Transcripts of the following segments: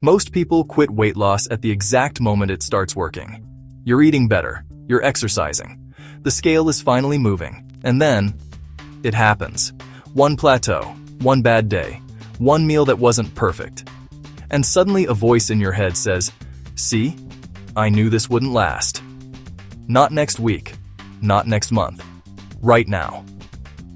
Most people quit weight loss at the exact moment it starts working. You're eating better, you're exercising, the scale is finally moving, and then it happens. One plateau, one bad day, one meal that wasn't perfect. And suddenly a voice in your head says, "See? I knew this wouldn't last." Not next week, not next month, right now.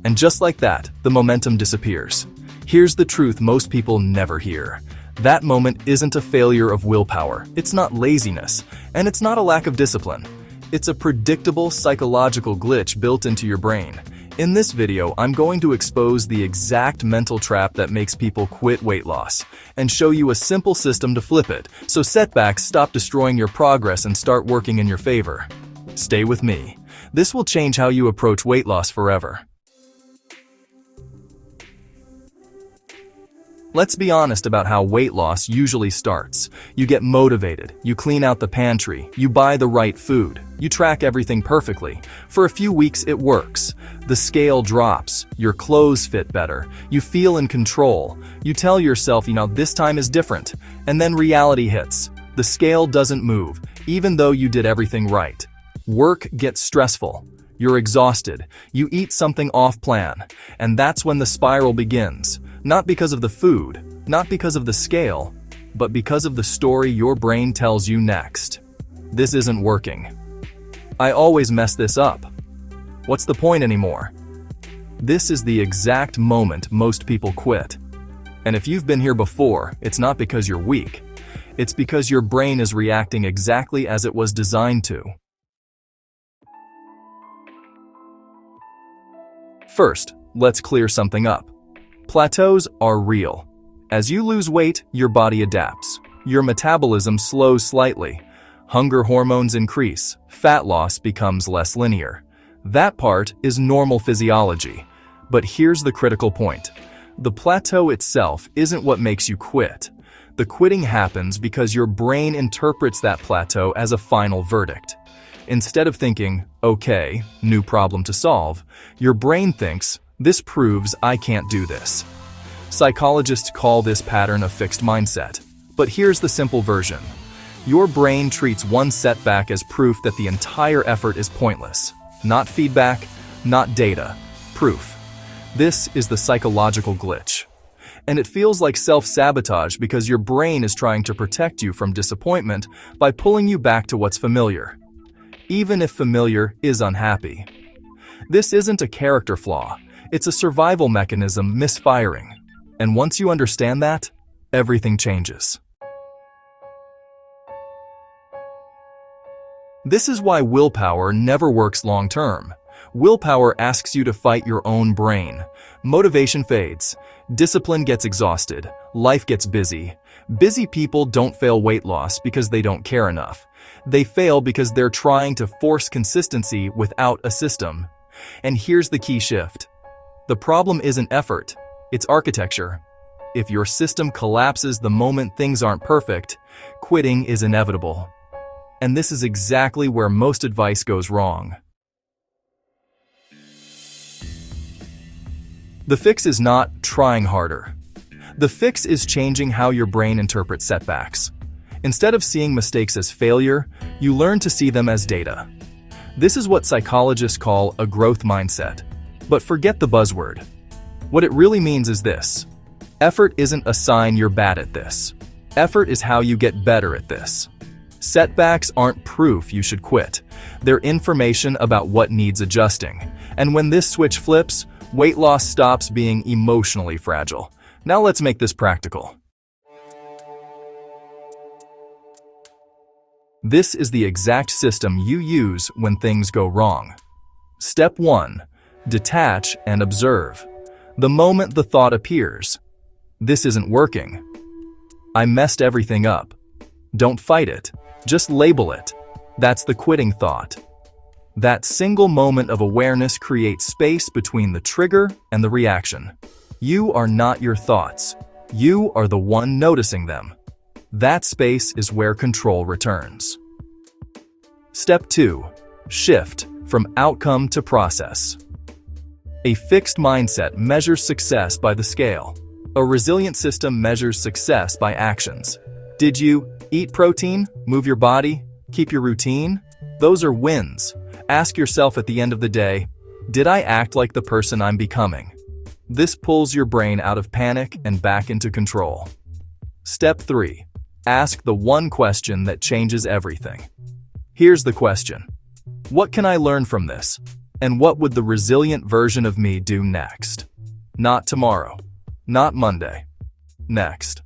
And just like that, the momentum disappears. Here's the truth most people never hear. That moment isn't a failure of willpower, it's not laziness, and it's not a lack of discipline. It's a predictable psychological glitch built into your brain. In this video, I'm going to expose the exact mental trap that makes people quit weight loss and show you a simple system to flip it, so setbacks stop destroying your progress and start working in your favor. Stay with me. This will change how you approach weight loss forever. Let's be honest about how weight loss usually starts. You get motivated, you clean out the pantry, you buy the right food, you track everything perfectly. For a few weeks it works. The scale drops, your clothes fit better, you feel in control. You tell yourself, this time is different. And then reality hits. The scale doesn't move, even though you did everything right. Work gets stressful. You're exhausted. You eat something off plan. And that's when the spiral begins. Not because of the food, not because of the scale, but because of the story your brain tells you next. This isn't working. I always mess this up. What's the point anymore? This is the exact moment most people quit. And if you've been here before, it's not because you're weak. It's because your brain is reacting exactly as it was designed to. First, let's clear something up. Plateaus are real. As you lose weight, your body adapts. Your metabolism slows slightly. Hunger hormones increase. Fat loss becomes less linear. That part is normal physiology. But here's the critical point. The plateau itself isn't what makes you quit. The quitting happens because your brain interprets that plateau as a final verdict. Instead of thinking, okay, new problem to solve, your brain thinks, this proves I can't do this. Psychologists call this pattern a fixed mindset. But here's the simple version. Your brain treats one setback as proof that the entire effort is pointless. Not feedback, not data, proof. This is the psychological glitch. And it feels like self-sabotage because your brain is trying to protect you from disappointment by pulling you back to what's familiar, even if familiar is unhappy. This isn't a character flaw. It's a survival mechanism misfiring. And once you understand that, everything changes. This is why willpower never works long-term. Willpower asks you to fight your own brain. Motivation fades. Discipline gets exhausted. Life gets busy. Busy people don't fail weight loss because they don't care enough. They fail because they're trying to force consistency without a system. And here's the key shift. The problem isn't effort, it's architecture. If your system collapses the moment things aren't perfect, quitting is inevitable. And this is exactly where most advice goes wrong. The fix is not trying harder. The fix is changing how your brain interprets setbacks. Instead of seeing mistakes as failure, you learn to see them as data. This is what psychologists call a growth mindset. But forget the buzzword. What it really means is this. Effort isn't a sign you're bad at this. Effort is how you get better at this. Setbacks aren't proof you should quit. They're information about what needs adjusting. And when this switch flips, weight loss stops being emotionally fragile. Now let's make this practical. This is the exact system you use when things go wrong. Step 1. Detach and observe. The moment the thought appears, this isn't working. I messed everything up. Don't fight it. Just label it. That's the quitting thought. That single moment of awareness creates space between the trigger and the reaction. You are not your thoughts. You are the one noticing them. That space is where control returns. Step 2. Shift from outcome to process. A fixed mindset measures success by the scale. A resilient system measures success by actions. Did you eat protein, move your body, keep your routine? Those are wins. Ask yourself at the end of the day, did I act like the person I'm becoming? This pulls your brain out of panic and back into control. Step 3. Ask the one question that changes everything. Here's the question. What can I learn from this? And what would the resilient version of me do next? Not tomorrow. Not Monday. Next.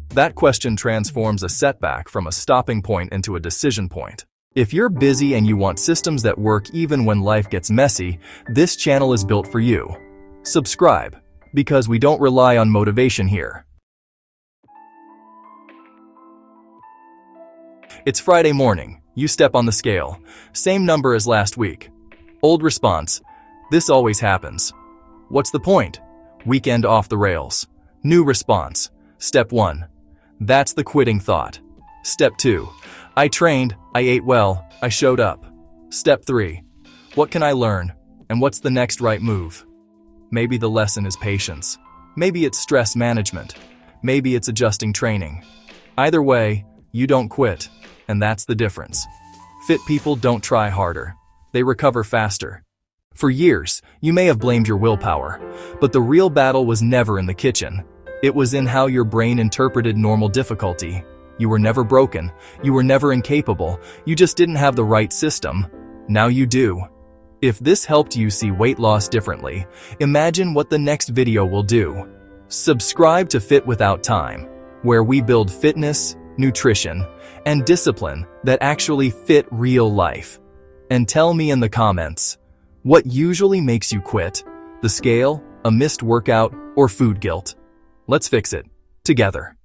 That question transforms a setback from a stopping point into a decision point. If you're busy and you want systems that work even when life gets messy, this channel is built for you. Subscribe, because we don't rely on motivation here. It's Friday morning. You step on the scale. Same number as last week. Old response. This always happens. What's the point? Weekend off the rails. New response. Step 1. That's the quitting thought. Step 2. I trained, I ate well, I showed up. Step 3. What can I learn? And what's the next right move? Maybe the lesson is patience. Maybe it's stress management. Maybe it's adjusting training. Either way, you don't quit, and that's the difference. Fit people don't try harder. They recover faster. For years, you may have blamed your willpower, but the real battle was never in the kitchen. It was in how your brain interpreted normal difficulty. You were never broken. You were never incapable. You just didn't have the right system. Now you do. If this helped you see weight loss differently, imagine what the next video will do. Subscribe to Fit Without Time, where we build fitness, nutrition, and discipline that actually fit real life. And tell me in the comments, what usually makes you quit? The scale, a missed workout, or food guilt? Let's fix it together.